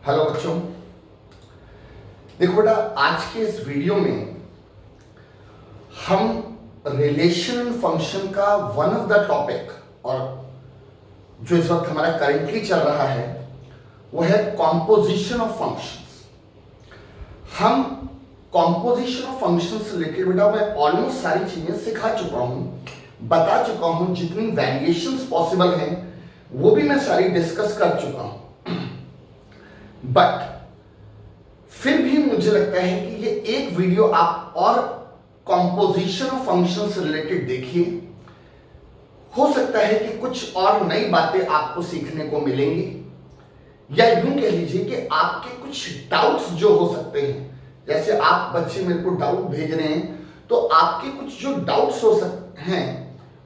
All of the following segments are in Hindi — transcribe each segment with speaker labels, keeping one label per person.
Speaker 1: हेलो बच्चों, देखो बेटा, आज के इस वीडियो में हम रिलेशन फंक्शन का वन ऑफ द टॉपिक और जो इस वक्त हमारा करेंटली चल रहा है वो है कॉम्पोजिशन ऑफ फंक्शंस। हम कॉम्पोजिशन ऑफ फंक्शंस से रिलेटेड बेटा मैं ऑलमोस्ट सारी चीजें सिखा चुका हूं, बता चुका हूं, जितनी वेरिएशंस पॉसिबल हैं वो भी मैं सारी डिस्कस कर चुका हूं। बट फिर भी मुझे लगता है कि ये एक वीडियो आप और कॉम्पोजिशन ऑफ फंक्शन से रिलेटेड देखिए। हो सकता है कि कुछ और नई बातें आपको सीखने को मिलेंगी, या यूं कह लीजिए कि आपके कुछ डाउट्स जो हो सकते हैं, जैसे आप बच्चे मेरे को डाउट भेज रहे हैं, तो आपके कुछ जो डाउट्स हो सकते हैं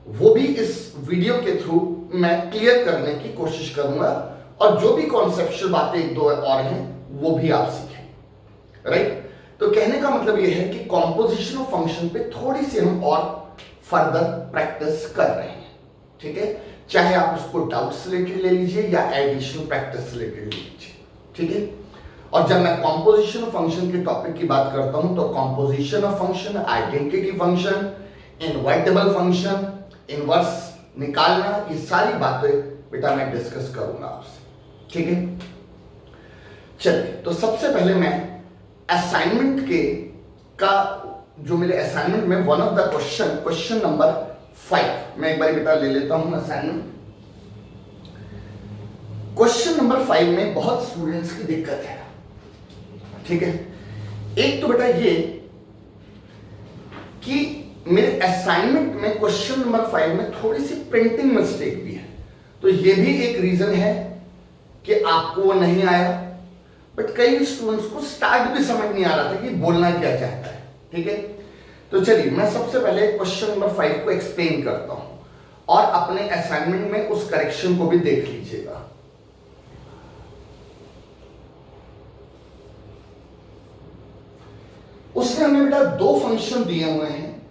Speaker 1: वो भी इस वीडियो के थ्रू मैं क्लियर करने की कोशिश करूंगा, और जो भी कॉन्सेप्चुअल बातें एक दो और हैं वो भी आप सीखें। राइट? तो कहने का मतलब ये है कि कॉम्पोजिशन ऑफ फंक्शन पे थोड़ी सी हम और फर्दर प्रैक्टिस कर रहे हैं। ठीक है, चाहे आप उसको डाउट से रिलेटेड ले लीजिए या एडिशनल प्रैक्टिस से रिलेटेड ले लीजिए। ठीक है, और जब मैं कॉम्पोजिशन ऑफ फंक्शन के टॉपिक की बात करता हूं तो composition of function, identity function, invertible function, inverse निकालना, ये सारी बातें बेटा मैं डिस्कस करूंगा आपसे। ठीक है, चलिए, तो सबसे पहले मैं असाइनमेंट के का जो मेरे असाइनमेंट में one of the question number 5 मैं एक बार बेटा ले लेता हूं असाइनमेंट। क्वेश्चन नंबर 5 में बहुत स्टूडेंट्स की दिक्कत है। ठीक है, एक तो बेटा ये कि मेरे असाइनमेंट में क्वेश्चन नंबर 5 में थोड़ी सी प्रिंटिंग मिस्टेक भी है, तो ये भी एक रीजन है कि आपको वो नहीं आया। बट कई स्टूडेंट्स को स्टार्ट भी समझ नहीं आ रहा था कि बोलना क्या चाहता है। ठीक है, तो चलिए मैं सबसे पहले क्वेश्चन नंबर 5 को एक्सप्लेन करता हूं और अपने असाइनमेंट में उस करेक्शन को भी देख लीजिएगा। उसने हमें बेटा दो फंक्शन दिए हुए हैं।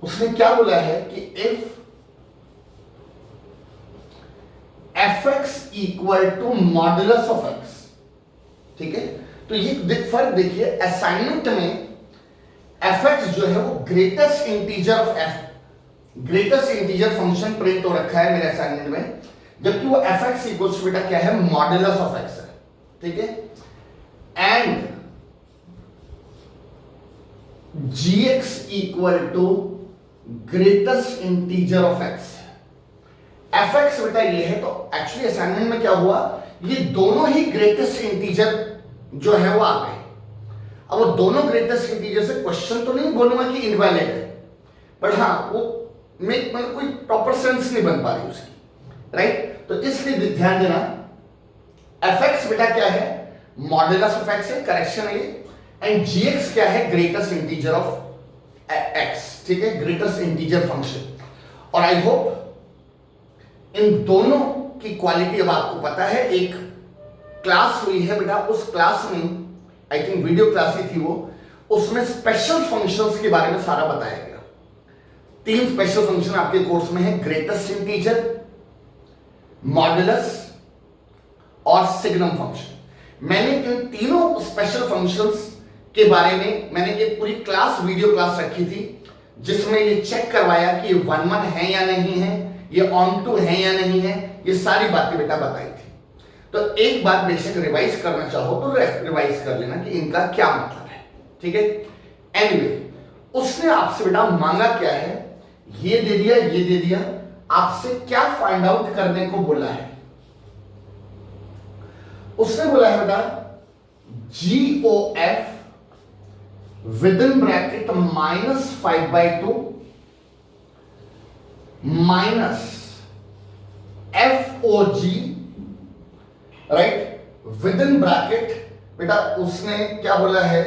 Speaker 1: उसने क्या बोला है कि if fx equal to modulus of x। ठीक है, तो ये फर्क देखिए, असाइनमेंट में fx जो है वो greatest integer of f, greatest integer function print हो रखा है मेरे असाइनमेंट में, जबकि वो fx इक्वल टू बेटा क्या है, मॉडुलस ऑफ x है। ठीक है, and gx equal to greatest integer of x। fx बेटा ये है, तो एक्चुअली असाइनमेंट में क्या हुआ, ये दोनों ही ग्रेटेस्ट इंटीजर जो है वो आ गए। अब वो दोनों ग्रेटेस्ट इंटीजर से क्वेश्चन तो नहीं बोलूंगा कि इनवैलिड है, बट हाँ वो मतलब कोई प्रॉपर सेंस नहीं बन पा रही उसकी। राइट? तो इसलिए ध्यान देना, fx बेटा क्या है, मॉडुलस ऑफ x है, करेक्शन है ये, एंड gx क्या है, ग्रेटेस्ट इंटीजर ऑफ x। ठीक है, ग्रेटेस्ट इंटीजर फंक्शन। और आई होप इन दोनों की क्वालिटी अब आपको पता है। एक क्लास हुई है बेटा, उस क्लास में आई थिंक वीडियो क्लास ही थी वो, उसमें स्पेशल फंक्शंस के बारे में सारा बताया गया। 3 स्पेशल फंक्शन आपके कोर्स में है, ग्रेटेस्ट इंटीजर, मॉडुलस और सिग्नम फंक्शन। मैंने इन तीनों स्पेशल फंक्शंस के बारे में मैंने एक पूरी क्लास, वीडियो क्लास रखी थी, जिसमें ये चेक करवाया कि ये 1-1 है या नहीं है, ये ऑन टू है या नहीं है, ये सारी बातें बेटा बताई थी। तो एक बात बेशक रिवाइज करना चाहो तो रिवाइज कर लेना कि इनका क्या मतलब है। ठीक है, एनीवे उसने आपसे बेटा मांगा क्या है, ये दे दिया, ये दे दिया, आपसे क्या फाइंड आउट करने को बोला है। उसने बोला है बेटा GOF with in bracket -5/2 minus FOG, right, with in bracket बेटा उसने क्या बोला है,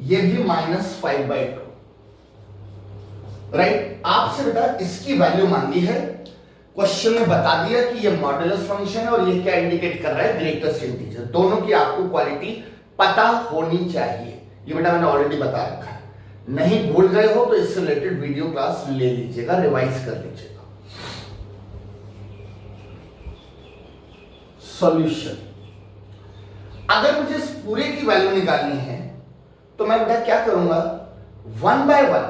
Speaker 1: ये भी -5/2। राइट, आपसे बेटा इसकी वैल्यू मांगी है, क्वेश्चन में बता दिया कि ये मॉडुलस फंक्शन है और ये क्या इंडिकेट कर रहा है, ग्रेटेस्ट इंटीजर। दोनों की आपको क्वालिटी पता होनी चाहिए, ये बेटा मैंने ऑलरेडी बता रखा है। नहीं भूल गए हो तो इससे रिलेटेड वीडियो क्लास ले लीजिएगा, रिवाइज कर लीजिएगा। सॉल्यूशन, अगर मुझे इस पूरे की वैल्यू निकालनी है तो मैं बेटा क्या करूंगा, वन बाय वन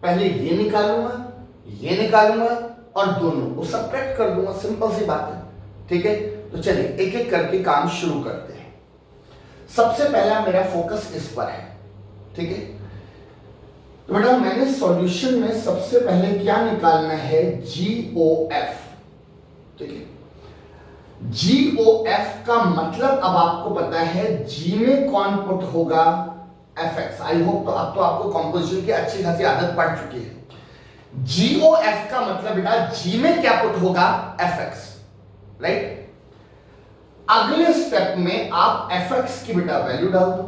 Speaker 1: पहले ये निकालूंगा और दोनों को सब्ट्रैक्ट कर दूंगा। सिंपल सी बात है, ठीक है। तो चलिए एक एक करके काम शुरू करते हैं। सबसे पहला मेरा फोकस इस पर है, ठीक है। तो बेटा मैंने सॉल्यूशन में सबसे पहले क्या निकालना है, GOF, ठीक है। GOF का मतलब अब आपको पता है G में कौन पुट होगा, FX। आई होप तो अब तो आपको कंपोजिशन की अच्छी खासी आदत पड़ चुकी है। GOF का मतलब बेटा G में क्या पुट होगा, FX, राइट। अगले स्टेप में आप FX की बेटा वैल्यू डाल दो।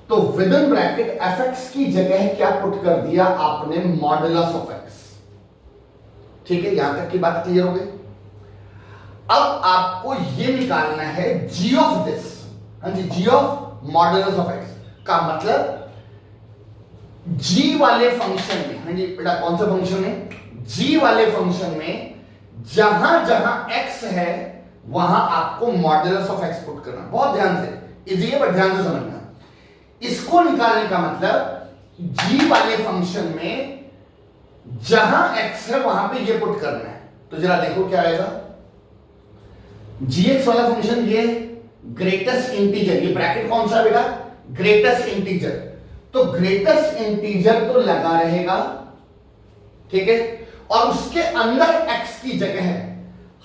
Speaker 1: तो विद इन ब्रैकेट FX की जगह क्या पुट कर दिया आपने, मॉडुलस ऑफ X, ठीक है। यहां तक की बात क्लियर हो गई। अब आपको ये निकालना है G ऑफ दिस, हाँ जी, G of modulus of X का मतलब G वाले फंक्शन में, हाँ जी बेटा कौन सा फंक्शन है, G वाले फंक्शन में जहां जहां X है वहां आपको मॉडुलस ऑफ X पुट करना। बहुत ध्यान से, इजी है बट ध्यान से समझना। इसको निकालने का मतलब G वाले फंक्शन में जहां X है वहां पे ये पुट करना है। तो जरा देखो क्या आएगा, gx वाला फंक्शन ये ग्रेटेस्ट इंटीजर, ये ब्रैकेट कौन सा बेटा, ग्रेटेस्ट इंटीजर। तो ग्रेटेस्ट इंटीजर तो लगा रहेगा, ठीक है। और उसके अंदर x की जगह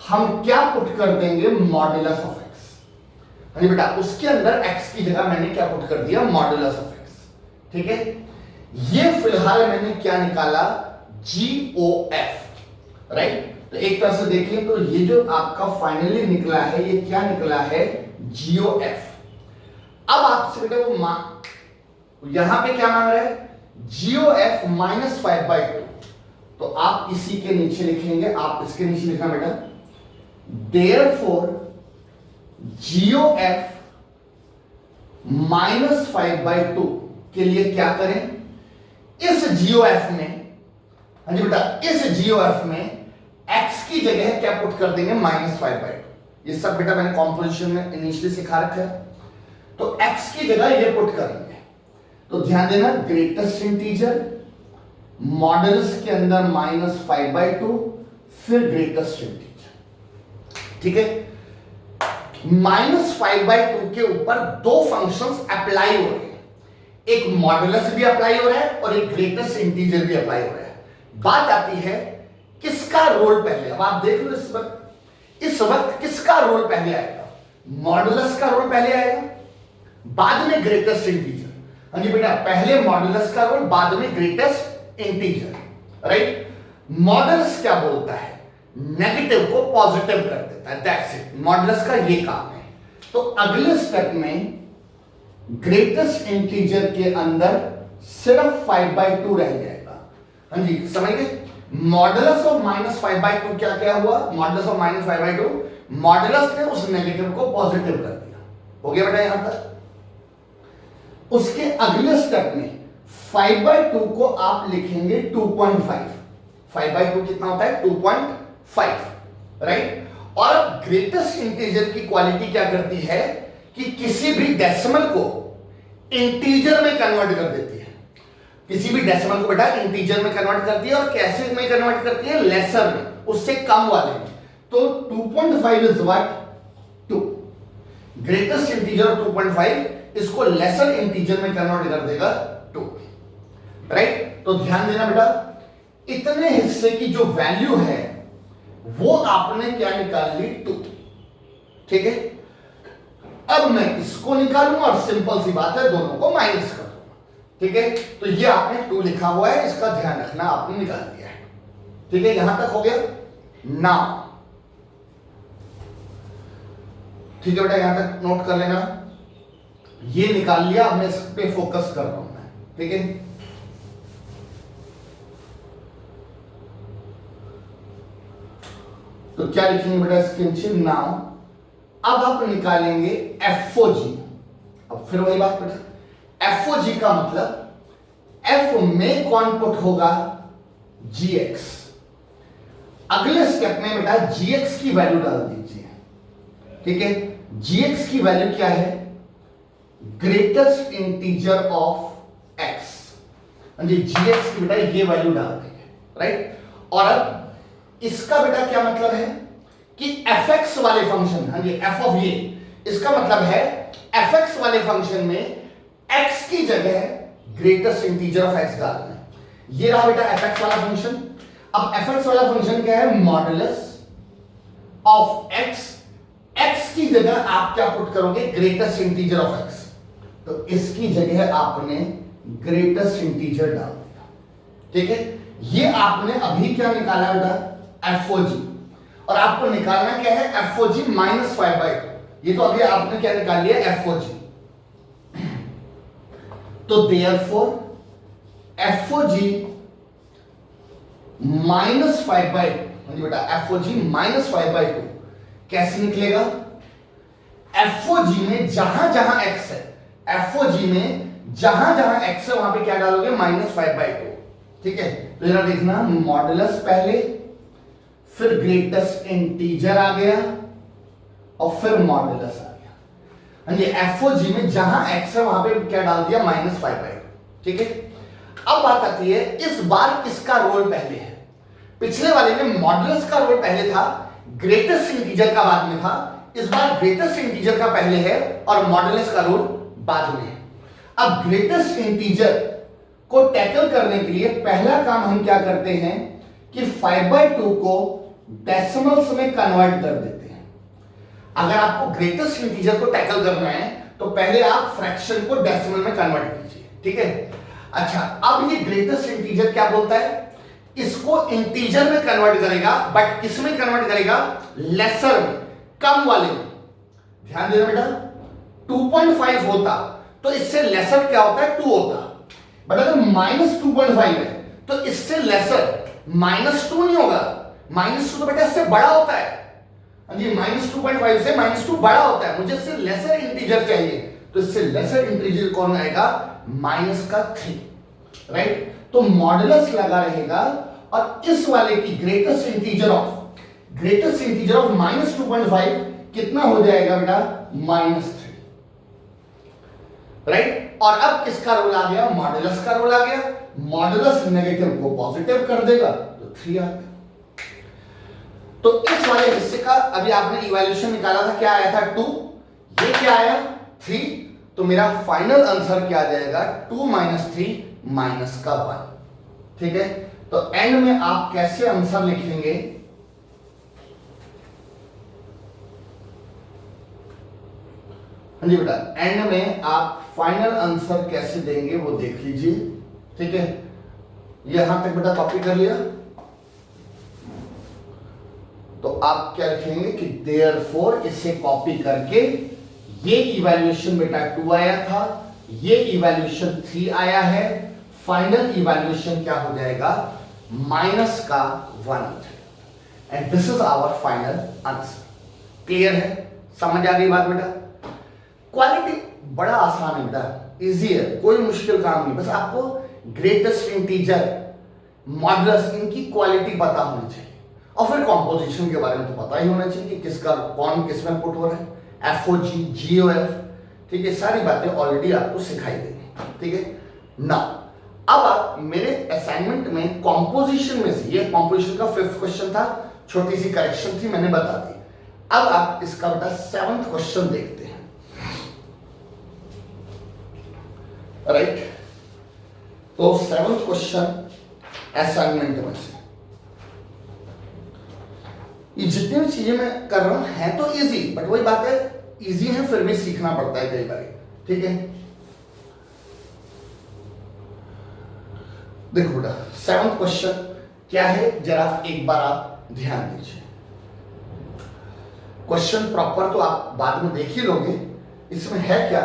Speaker 1: हम क्या पुट कर देंगे, मॉडुलस ऑफ x। हाँ बेटा उसके अंदर x की जगह मैंने क्या पुट कर दिया, मॉडुलस ऑफ x, ठीक है। ये फिलहाल मैंने क्या निकाला, GOF, राइट। तो एक तरह से देखिए तो ये जो आपका फाइनली निकला है ये क्या निकला है, GOF। अब आपसे बेटा वो यहां पे क्या मांग रहा है, GOF -5/2। तो आप इसी के नीचे लिखेंगे, आप इसके नीचे लिखना बेटा, therefore GOF -5/2 के लिए क्या करें, इस GOF में, हाँ जी बेटा इस GOF में x की जगह क्या पुट कर देंगे, -5/2। ये सब बेटा मैंने कॉम्पोजिशन में इनिशियली सिखा रखा है। तो x की जगह ये पुट करेंगे। तो ध्यान देना, ग्रेटेस्ट इंटीजर, मॉडुलस के अंदर -5/2, फिर ग्रेटेस्ट इंटीजर, ठीक है। -5/2 के ऊपर दो फंक्शंस अप्लाई हो रहे हैं, एक मॉडुलस भी अप्लाई हो रहा है और एक ग्रेटेस्ट इंटीजर भी अप्लाई हो रहा है। बात आती है किसका रोल पहले। अब आप देख लो इस वक्त किसका रोल पहले आएगा, मॉडुलस का रोल पहले आएगा, बाद में ग्रेटेस्ट इंटीजर। हाँ जी बेटा पहले मॉडुलस का रोल, बाद में ग्रेटेस्ट इंटीजर, राइट। मॉडुलस क्या बोलता है, नेगेटिव को पॉजिटिव कर देता है, दैट्स इट, मॉडुलस का ये काम है। तो अगले स्टेप में ग्रेटेस्ट इंटीजर के अंदर सिर्फ 5/2 रह जाएगा। हाँ जी समझ गए, मॉडुलस ऑफ -5/2 क्या क्या हुआ, मॉडुलस ऑफ -5/2, मॉडुलस ने उस नेगेटिव को पॉजिटिव कर दिया। हो गया बेटा यहां तक। उसके अगले स्टेप में 5/2 को आप लिखेंगे 2.5। 5/2 कितना होता है, 2.5, राइट। और ग्रेटेस्ट इंटीजर की क्वालिटी क्या करती है कि किसी भी डेसिमल को इंटीजर में कन्वर्ट कर देती है। किसी भी डेसिमल को बेटा इंटीजर में कन्वर्ट करती है, और कैसे में कन्वर्ट करती है, लेसर में, उससे कम वाले में। तो 2.5 इज व्हाट, 2। ग्रेटेस्ट इंटीजर 2.5 इसको लेसर इंटीजर में कन्वर्ट कर देगा 2, राइट। तो ध्यान देना बेटा, इतने हिस्से की जो वैल्यू है वो आपने क्या निकाल ली, 2, ठीक है। अब मैं इसको निकालूंगा और सिंपल सी बात है दोनों को माइनस कर दूंगा, ठीक है। तो ये आपने 2 लिखा हुआ है, इसका ध्यान रखना, आपने निकाल दिया है, ठीक है। यहां तक हो गया नाउ, ठीक है बेटा, यहां तक नोट कर लेना। ये निकाल लिया, अब मैं इस पे फोकस कर रहा हूं मैं, ठीक है। तो क्या लिखेंगे बेटा इसके नीचे, नाउ। अब आप निकालेंगे FOG। अब फिर वही बात बेटा, FOG का मतलब F में कौन पुट होगा, GX। अगले स्टेप में बेटा GX की वैल्यू डाल दीजिए, ठीक है। gx की वैल्यू क्या है, ग्रेटेस्ट इंटीजर ऑफ x। जी gx की बेटा ये वैल्यू डाल देंगे, राइट। और अब इसका बेटा क्या मतलब है कि fx वाले फंक्शन, हाँ जी f ऑफ ये, इसका मतलब है fx वाले फंक्शन में x की जगह ग्रेटेस्ट इंटीजर ऑफ x डालना है। ये रहा बेटा fx वाला फंक्शन। अब fx वाला फंक्शन क्या है, मॉडुलस ऑफ x, x की जगह आप क्या पुट करोगे, ग्रेटेस्ट इंटीजर ऑफ x। तो इसकी जगह आपने ग्रेटेस्ट इंटीजर डाल दिया, ठीक है। ये आपने अभी क्या निकाला बेटा, FOG, और आपको निकालना क्या है, FOG माइनस 5/2। ये तो अभी आपने क्या निकाल लिया, FOG। तो देयरफॉर FOG माइनस 5/2, बेटा FOG माइनस 5/2 कैसे निकलेगा, FOG में जहां जहां x है, FOG में जहां जहां x है वहां पे क्या डालोगे, माइनस 5/2, ठीक है। तो जरा देखना, मॉडुलस पहले, फिर ग्रेटेस्ट इंटीजर आ गया और फिर मॉडुलस आ गया। हाँ जी, FOG में जहां x है वहां पे क्या डाल दिया, माइनस 5/2, ठीक है। अब बात आती है इस बार किसका रोल पहले है। पिछले वाले में मॉडुलस का रोल पहले था, ग्रेटेस्ट इंटीजर का बाद में था। इस बार ग्रेटेस्ट इंटीजर का पहले है और मॉडुलस का रोल बाद में है। अब ग्रेटेस्ट इंटीजर को टैकल करने के लिए पहला काम हम क्या करते हैं कि 5/2 को डेसिमल्स में कन्वर्ट कर देते हैं। अगर आपको ग्रेटेस्ट इंटीजर को टैकल करना है तो पहले आप फ्रैक्शन को डेसिमल में कन्वर्ट कीजिए, ठीक है। अच्छा, अब ये ग्रेटेस्ट इंटीजर क्या बोलता है, इसको इंटीजर में कन्वर्ट करेगा, बट किस में कन्वर्ट करेगा, लेसर में, कम वाले में। ध्यान देना बेटा, 2.5 होता तो इससे लेसर क्या होता है, 2 होता, बट अगर माइनस 2.5 है तो इससे लेसर माइनस 2 नहीं होगा, माइनस 2 तो बेटा इससे बड़ा होता है। जी माइनस 2.5 से माइनस 2 बड़ा होता है, मुझे इससे लेसर इंटीजर चाहिए, तो इससे लेसर इंटीजर कौन आएगा, माइनस का 3, राइट। तो मॉडुलस लगा रहेगा और इस वाले की ग्रेटेस्ट इंटीजर ऑफ माइनस 2.5 कितना हो जाएगा बेटा, माइनस 3, राइट। और अब किसका रोल आ गया, मॉडुलस का रोल आ गया। मॉडुलस नेगेटिव को पॉजिटिव कर देगा तो 3 आ गया। तो इस वाले हिस्से का अभी आपने इवैल्यूएशन निकाला था, क्या आया था 2, ये क्या आया 3, तो मेरा फाइनल आंसर क्या आ जाएगा 2 - 3 माइनस का 1, ठीक है। तो एंड में आप कैसे आंसर लिखेंगे, हाँ जी बेटा, एंड में आप फाइनल आंसर कैसे देंगे वो देख लीजिए, ठीक है। यहां तक बेटा कॉपी कर लिया, तो आप क्या लिखेंगे कि देयरफॉर, इसे कॉपी करके ये इवैल्यूएशन बेटा 2 आया था, ये इवैल्यूएशन 3 आया है, फाइनल इवैल्यूएशन क्या हो जाएगा, माइनस का 1, and this is our final answer. Clear है, समझ आ गई बात बेटा। क्वालिटी बड़ा आसान है बेटा, इजी है, कोई मुश्किल काम नहीं, बस आपको ग्रेटेस्ट इंटीजर, मॉडुलस, इनकी क्वालिटी पता होनी चाहिए, और फिर कॉम्पोजिशन के बारे में तो पता ही होना चाहिए कि किसका कौन किस में पुट हो रहा है, FOG, GOF, ठीक है। सारी बातें ऑलरेडी आपको सिखाई गई, ठीक है ना। अब आप मेरे असाइनमेंट में कॉम्पोजिशन में से, ये कॉम्पोजिशन का 5th क्वेश्चन था, छोटी सी करेक्शन थी, मैंने बता दी। अब आप इसका बेटा 7th क्वेश्चन देखते हैं, राइट। तो 7th क्वेश्चन असाइनमेंट में से, ये जितनी भी चीजें मैं कर रहा हूं है तो इजी, बट वही बात है, इजी है फिर भी सीखना पड़ता है कई बार, ठीक है। देखो बेटा 7th क्वेश्चन क्या है, जरा एक बार आप ध्यान दीजिए। क्वेश्चन प्रॉपर तो आप बाद में देख ही लोगे, इसमें है क्या,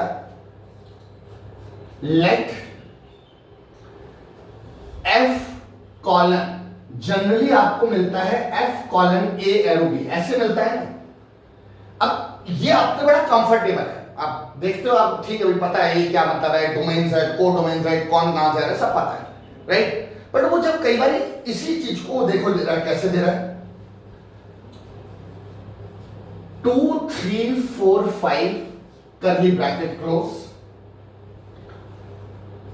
Speaker 1: लेट F कॉलन, जनरली आपको मिलता है F colon A arrow B, ऐसे मिलता है ना। अब ये आपके बड़ा कंफर्टेबल है, आप देखते हो, आप ठीक है पता है ये क्या मतलब है, डोमेन सेट, को डोमेन सेट, कौन कहां से आ रहा है, सब पता है, राइट। बट वो जब कई बार इसी चीज को देखो दे रहा है, कैसे दे रहा है, 2 3 4 5 curly bracket close,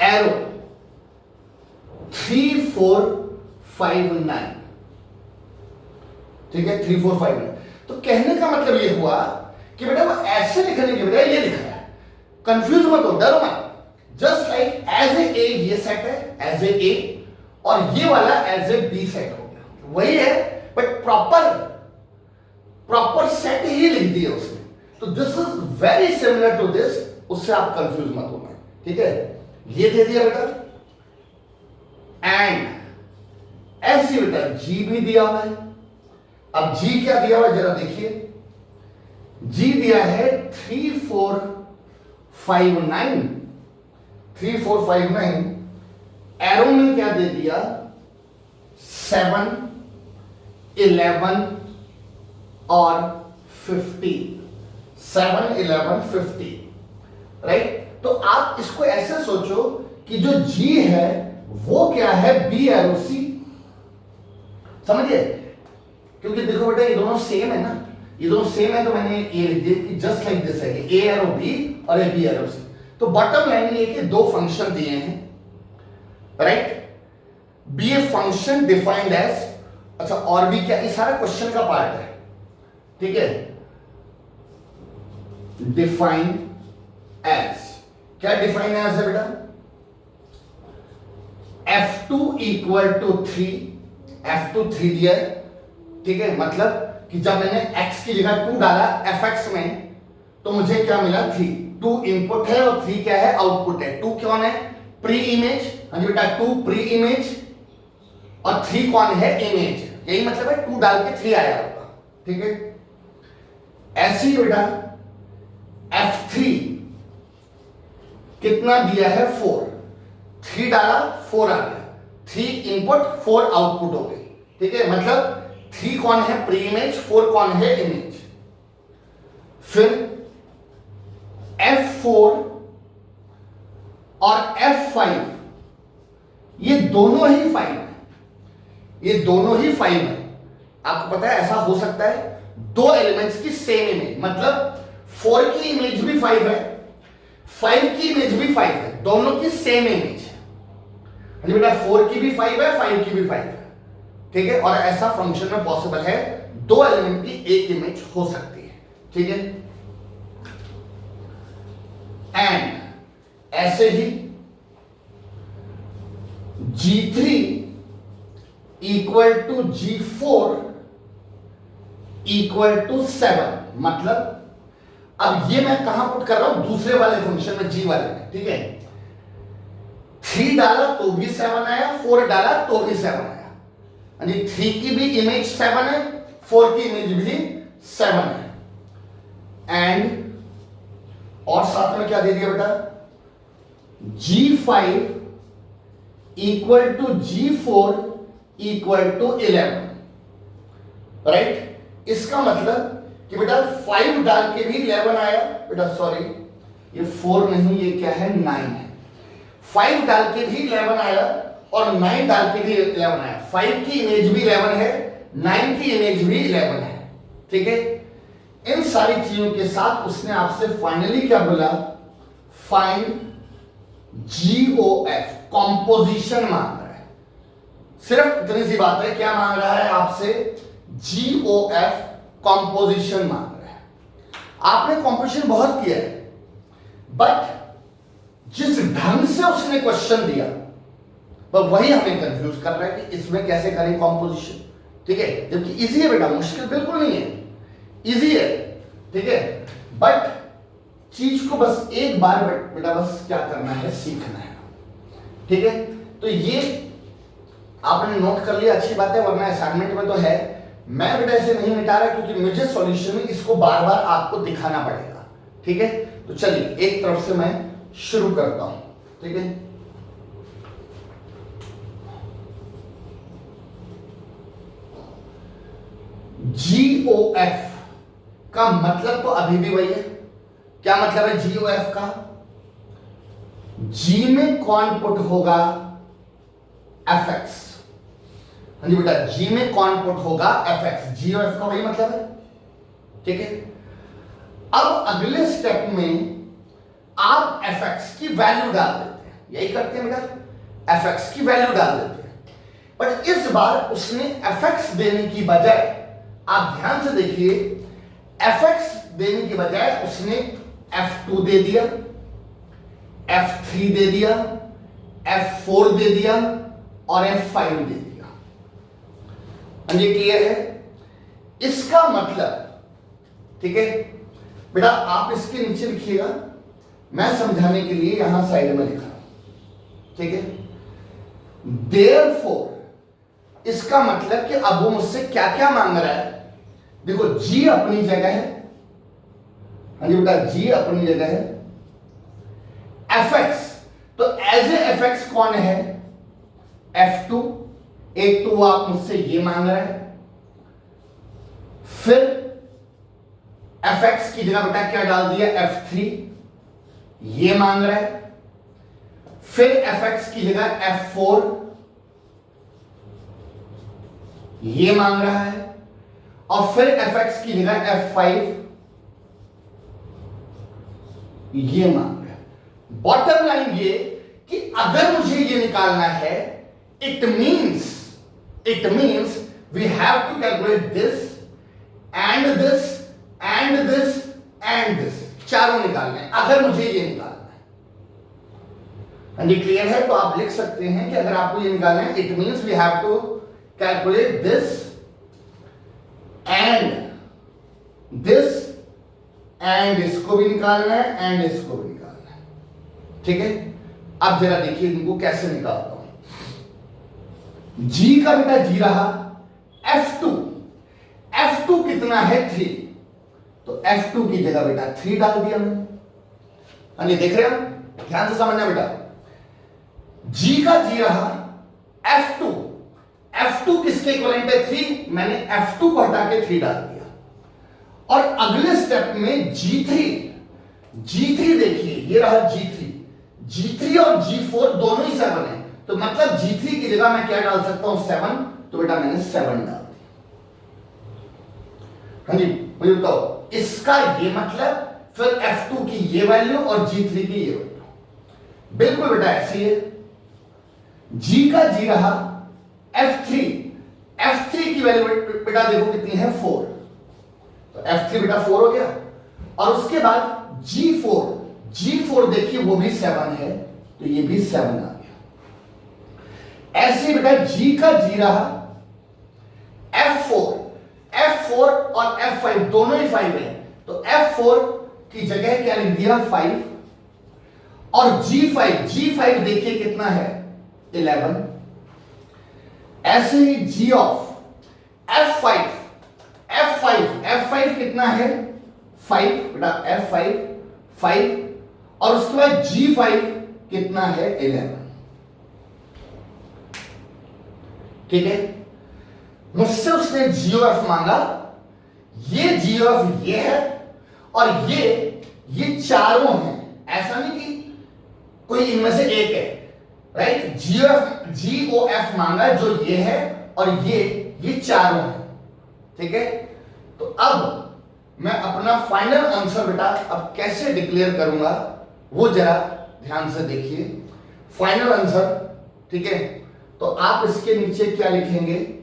Speaker 1: arrow 3 4 5 9, ठीक है, 3 4 5 9। तो कहने का मतलब ये हुआ कि बेटा वो ऐसे लिखने के बजाय ये लिख रहा है। कंफ्यूज मत हो, डरो मत। जस्ट लाइक एज ए ये सेट है, एज ए और ये वाला एज ए बी सेट हो गया, वही है, बट प्रॉपर सेट ही लिख दिया उसने। तो this is very similar to this, उससे आप कंफ्यूज मत होना, ठीक है। ये दे दिया बेटा, एंड ऐसी बेटा जी भी दिया हुआ है। अब जी क्या दिया हुआ है जरा देखिए, जी दिया है 3 4 5 9, 3 4 5 9, एरो में क्या दे दिया 7 11 और 50, 7 11 50, राइट। तो आप इसको ऐसे सोचो कि जो जी है वो क्या है, बी एरो सी, समझिए। क्योंकि देखो बेटा ये दोनों सेम है ना, ये दोनों सेम है, तो मैंने ये लिख दिया कि जस्ट लाइक दिस है, ए एरो बी और ए बी एरो सी। तो बॉटम लाइन ये कि दो फंक्शन दिए हैं, right. Be a function defined as, अच्छा और भी क्या, ये सारा क्वेश्चन का पार्ट है, ठीक है। डिफाइन एज, क्या डिफाइन एज है बेटा, F2 इक्वल टू 3, F2 3 दिया है, ठीक है। मतलब कि जब मैंने x की जगह 2 डाला fx में, तो मुझे क्या मिला 3। 2 इनपुट है और 3 क्या है, आउटपुट है। 2 कौन है, प्री इमेज, हाँ जी बेटा 2 प्री इमेज, और 3 कौन है, इमेज। यही मतलब है 2 डाल के 3 आया होगा, ठीक है। ऐसे ही बेटा F3 कितना दिया है 4, 3 डाला 4 आ गया, 3 इनपुट 4 आउटपुट हो गई, ठीक है। मतलब 3 कौन है, प्री इमेज, 4 कौन है, इमेज। फिर F4 और F5 ये दोनों ही 5 है, ये दोनों ही 5 है। आपको पता है ऐसा हो सकता है दो एलिमेंट्स की सेम इमेज, मतलब 4 की इमेज भी 5 है, 5 की इमेज भी 5 है, दोनों की सेम इमेज है। बेटा 4 की भी 5 है, 5 की भी 5 है, ठीक है। और ऐसा फंक्शन में पॉसिबल है, दो एलिमेंट की एक इमेज हो सकती है, ठीक है। एंड ऐसे ही G3 equal to G4 equal to 7, मतलब अब ये मैं कहां पुट कर रहा हूं, दूसरे वाले फंक्शन में, G वाले में, ठीक है। 3 डाला तो भी 7 आया, 4 डाला तो भी 7 आया, यानी 3 की भी इमेज 7 है, 4 की इमेज भी 7 है। एंड और साथ में क्या दे दिया बेटा, G5 equal to G4 equal to 11, right. इसका मतलब कि बेटा 5 डाल के भी 11 आया, बेटा सॉरी ये 4 नहीं, ये क्या है 9 है। 5 डाल के भी 11 आया और 9 डाल के भी 11 आया। 5 की इमेज भी 11 है, 9 की इमेज भी 11 है, ठीक है। इन सारी चीजों के साथ उसने आपसे फाइनली क्या बोला, फाइंड GOF, कॉम्पोजिशन मांग रहा है। सिर्फ इतनी सी बात है, क्या मांग रहा है आपसे, GOF कॉम्पोजिशन मांग रहा है। आपने कॉम्पोजिशन बहुत किया है, बट जिस ढंग से उसने क्वेश्चन दिया वही हमें कंफ्यूज कर रहा है कि इसमें कैसे करें कॉम्पोजिशन, ठीक है। जबकि इजी है बेटा, मुश्किल बिल्कुल नहीं है, इजी है, ठीक है। बट चीज को बस एक बार बेटा बस क्या करना है, सीखना है, ठीक है। तो ये आपने नोट कर लिया, अच्छी बात है, वरना असाइनमेंट में तो है। मैं बेटा इसे नहीं मिटा रहा क्योंकि मुझे सॉल्यूशन में इसको बार बार आपको दिखाना पड़ेगा, ठीक है। तो चलिए एक तरफ से मैं शुरू करता हूं, ठीक है। GOF का मतलब तो अभी भी वही है। क्या मतलब है GOF का, G में कौन पुट होगा, fx, हाँ जी बेटा G में कौन पुट होगा, fx, GOF का वही मतलब है, ठीक है। अब अगले स्टेप में आप fx की वैल्यू डाल देते हैं, यही करते हैं बेटा, fx की वैल्यू डाल देते हैं। बट इस बार उसने fx देने की बजाय, आप ध्यान से देखिए, fx देने की बजाय उसने f2 दे दिया, f3 दे दिया, f4 दे दिया और f5 दे दिया। ये क्लियर है? इसका मतलब, ठीक है बेटा, आप इसके नीचे लिखिएगा, मैं समझाने के लिए यहां साइड में लिखा, ठीक है। देयरफॉर इसका मतलब कि अब वो मुझसे क्या क्या मांग रहा है। देखो g अपनी जगह है, हाँ जी बेटा, g अपनी जगह है, fx तो एज ए fx कौन है, f2, एक तो वो आप मुझसे ये मांग रहे हैं, फिर fx की जगह बेटा क्या डाल दिया, f3, ये मांग रहा है, फिर fx की जगह f4 ये मांग रहा है, और फिर fx की जगह f5 ये मांग रहा है। बॉटम लाइन ये कि अगर मुझे ये निकालना है, it means we have to calculate this and this and this and this, चारों निकालने हैं अगर मुझे ये निकालना है। ये क्लियर है? तो आप लिख सकते हैं कि अगर आपको ये निकालना है, it means we have to calculate this and इसको भी निकालना है एंड इसको भी निकालना है, ठीक है। अब जरा देखिए इनको कैसे निकालता हूं। g का बेटा g रहा, f2 कितना है, 3, तो f2 की जगह बेटा 3 डाल दिया मैंने। देख रहे हैं, ध्यान से समझना बेटा, g का g रहा, f2 किसके इक्विवेलेंट है, 3, मैंने f2 को हटा के 3 डाल दिया। और अगले स्टेप में G3 देखिए, ये रहा G3 और G4 दोनों ही 7 है, तो मतलब G3 की जगह मैं क्या डाल सकता हूं, 7, तो बेटा मैंने 7 डाल दिया। हाँ जी मुझे बताओ, इसका ये मतलब, फिर F2 की ये वैल्यू और G3 की ये वैल्यू, बिल्कुल बेटा ऐसे ही है। G का G रहा, F3 की वैल्यू बेटा देखो कितनी है, 4, तो F3 बेटा 4 हो गया। और उसके बाद G4 देखिए वो भी 7 है, तो ये भी 7 आ गया। ऐसे बेटा G का G रहा, F4 और F5 दोनों ही 5 है, तो F4 की जगह क्या लिख दिया, 5, और G5 देखिए कितना है, 11। ऐसे ही G ऑफ F5 कितना है, 5 बेटा, F5 5, और उसके बाद G5 कितना है, 11, ठीक है। मुझसे उसने GOF मांगा, ये GOF ये है और ये चारों हैं, ऐसा नहीं कि कोई इनमें से एक है, राइट। GOF मांगा जो ये है और ये चारों हैं, ठीक है। तो अब मैं अपना फाइनल आंसर बेटा अब कैसे डिक्लेयर करूंगा, वो जरा ध्यान से देखिए। फाइनल आंसर, ठीक है, तो आप इसके नीचे क्या लिखेंगे,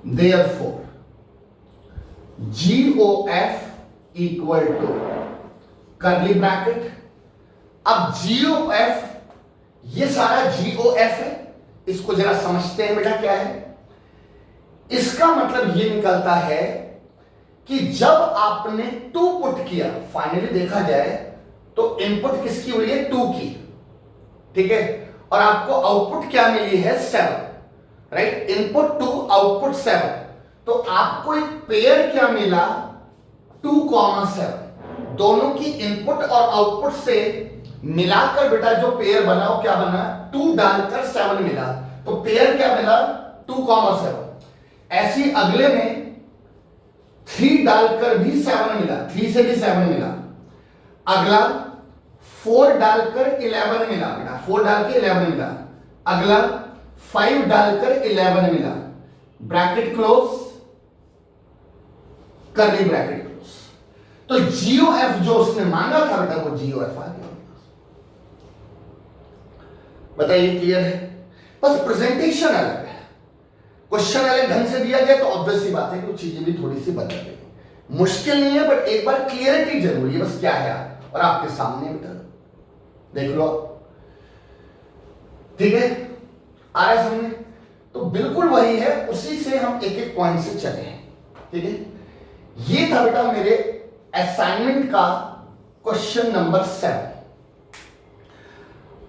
Speaker 1: therefore GOF equal to curly bracket. अब GOF, ये सारा GOF है, इसको जरा समझते हैं बेटा क्या है। इसका मतलब ये निकलता है कि जब आपने 2 पुट किया, फाइनली देखा जाए तो इनपुट किसकी हुई है, 2 की, ठीक है, और आपको आउटपुट क्या मिली है, 7, राइट। इनपुट 2 आउटपुट 7, तो आपको एक पेयर क्या मिला, 2,7, दोनों की इनपुट और आउटपुट से मिलाकर बेटा जो पेयर बना वो क्या बना, 2 डालकर 7 मिला, तो पेयर क्या मिला, 2,7। ऐसी अगले में 3 डालकर भी 7 मिला, 3 से भी 7 मिला। अगला 4 डालकर 11 मिला बेटा, 4 डाल के 11 मिला। अगला 5 डालकर 11 मिला, ब्रैकेट क्लोज, करली ब्रैकेट क्लोज। तो जीओएफ जो उसने मांगा था बेटा वो जीओएफ आ गया। बताइए क्लियर है? बस प्रेजेंटेशन अलग है, क्वेश्चन अलग ढंग से दिया गया तो ऑब्वियस सी बात है कि वो चीजें भी थोड़ी सी बदल गई। मुश्किल नहीं है बट एक बार क्लियरिटी जरूरी है, बस क्या है और आपके सामने बेटा देख लो, ठीक है? आ रहा है समझ? तो बिल्कुल वही है, उसी से हम एक एक पॉइंट से चले हैं, ठीक है? ये था बेटा मेरे असाइनमेंट का क्वेश्चन नंबर 7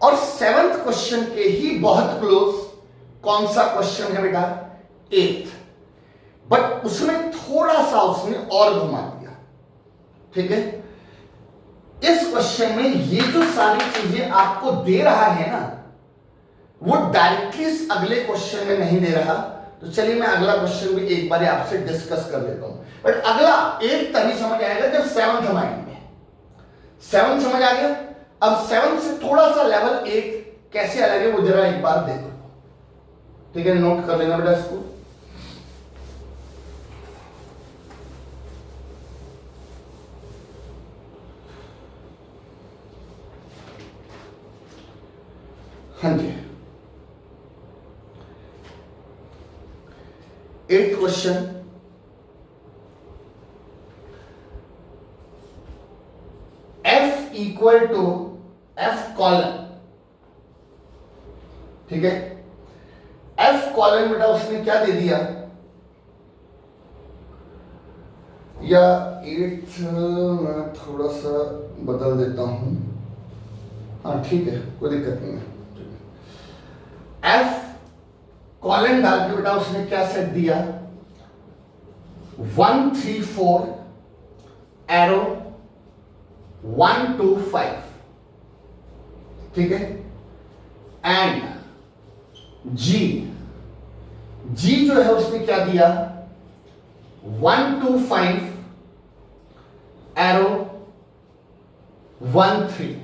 Speaker 1: और 7th क्वेश्चन के ही बहुत क्लोज कौन सा क्वेश्चन है बेटा? 8th, बट उसमें थोड़ा सा उसने और घुमा दिया, ठीक है? इस क्वेश्चन में ये जो सारी चीजें आपको दे रहा है ना वो डायरेक्टली इस अगले क्वेश्चन में नहीं दे रहा। तो चलिए मैं अगला क्वेश्चन भी एक बार आपसे डिस्कस कर लेता हूं, बट अगला 8 तभी समझ आएगा जब 7th हम आएंगे। 7th समझ आ गया? अब 7th से थोड़ा सा लेवल 8 कैसे अलग है वो जरा एक बार देखो, ठीक है? नोट कर लेना बेटा इसको। हाँ जी, 8th question, F equal to F colon, ठीक है? F कॉलन बेटा उसने क्या दे दिया, या 8th मैं थोड़ा सा बदल देता हूं, हाँ ठीक है कोई दिक्कत नहीं है। F कॉलन डाल के बेटा उसने क्या सेट दिया, 1 3 4 एरो 1 2 5, ठीक है? एंड जी जो है उसने क्या दिया, 1 2 5 एरो 1 3,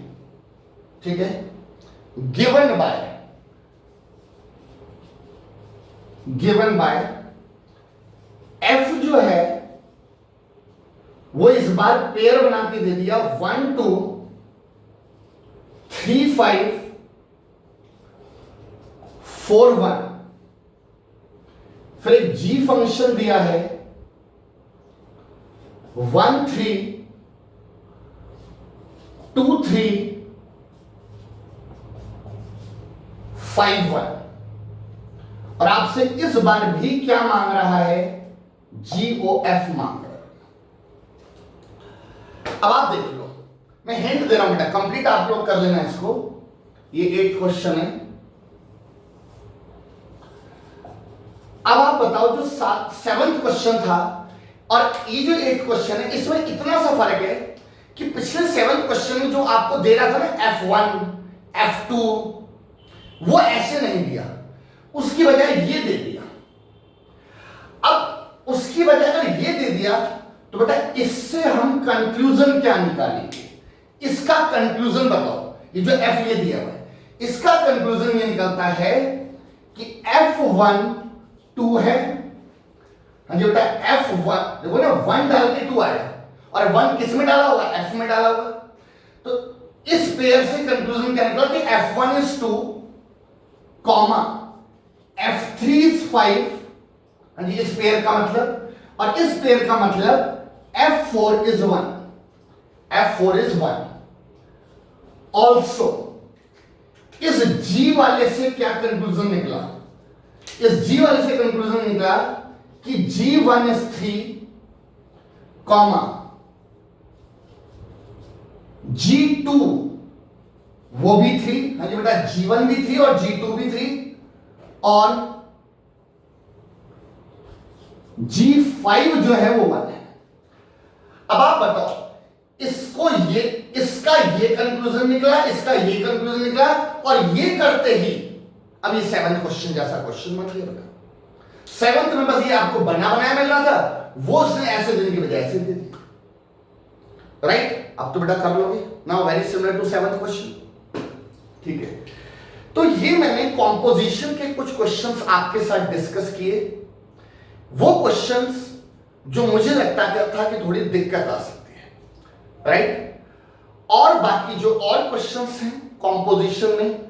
Speaker 1: ठीक है? गिवन बाय एफ जो है वो इस बार पेयर बना के दे दिया 1 2 3 5 4 1, फिर एक जी फंक्शन दिया है 1 3 2 3 5 1, और आपसे इस बार भी क्या मांग रहा है, जीओएफ मांग रहा है। अब आप देख लो, मैं हिंट दे रहा हूं बेटा, कंप्लीट आप लोग कर लेना इसको। ये 8th क्वेश्चन है। अब आप बताओ जो 7th क्वेश्चन था और ये जो 8th क्वेश्चन है इसमें इतना सा फर्क है कि पिछले 7th क्वेश्चन में जो आपको दे रहा था ना F1 F2 वो ऐसे नहीं दिया, उसकी बजाय ये दे दिया। अब उसकी बजाय अगर ये दे दिया तो बेटा इससे हम कंक्लूजन क्या निकालेंगे, इसका कंक्लूजन बताओ। ये जो F ये दिया हुआ है इसका कंक्लूजन ये निकलता है कि F1 2 है। हाँ जी बेटा F1 देखो ना 1 डाल के 2 आया और 1 किस में डाला हुआ, F में डाला हुआ। तो इस पेयर से कंक्लूजन क्या निकला कि F1 is 2 comma F3 is 5। हाँ जी, इस पेयर का मतलब, और इस पेयर का मतलब F4 is 1, F4 is 1। Also इस G वाले से क्या कंक्लूजन निकला, इस G वाले से कंक्लूजन निकला कि G1 is 3 कॉमा G2 वो भी 3। हाँ जी बेटा G1 भी 3 और G2 भी 3 और G5 जो है वो 1 है। अब आप बताओ इसको ये, इसका ये कंक्लूजन निकला, इसका ये कंक्लूजन निकला और ये करते ही अब ये 7th क्वेश्चन जैसा क्वेश्चन बन गया। 7th में बस ये आपको बना बनाया मिल रहा था, वो उसने ऐसे देने की बजाय ऐसे दे दिया। राइट, अब तो बेटा कर लोगे। Now very similar to 7th question, ठीक है। तो ये मैंने कॉम्पोजिशन के कुछ क्वेश्चंस आपके साथ डिस्कस किए। वो क्वेश्चंस जो मुझे लगता था कि थोड़ी दिक्कत आ सकती है, राइट। और बाकी जो और क्वेश्चंस हैं कॉम्पोजिशन में,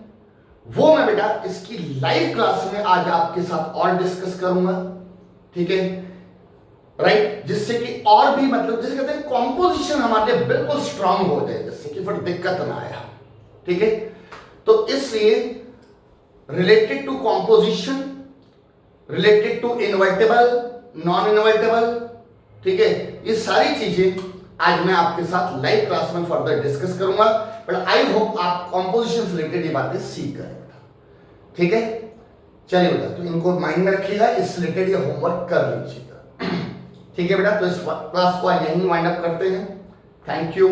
Speaker 1: वो मैं बेटा इसकी लाइव क्लास में आज आपके साथ और डिस्कस करूंगा, ठीक है, राइट। जिससे कि और भी मतलब जैसे कहते हैं कॉम्पोजिशन हमारे लिए बिल्कुल स्ट्रांग हो जाए, जिससे कि फिर दिक्कत ना आया, ठीक है। तो इसलिए related to composition, related to invertible, non invertible, ठीक है, ये सारी चीजें आज मैं आपके साथ लाइव क्लास में फर्दर डिस्कस करूंगा। बट आई होप आप कॉम्पोजिशन से रिलेटेड ये बातें सीख गए, ठीक है। चलिए बेटा, तो इनको माइंड में रखिएगा, इस रिलेटेड ये होमवर्क कर लीजिएगा, ठीक है बेटा। तो इस क्लास को यहीं वाइंड अप करते हैं। Thank you.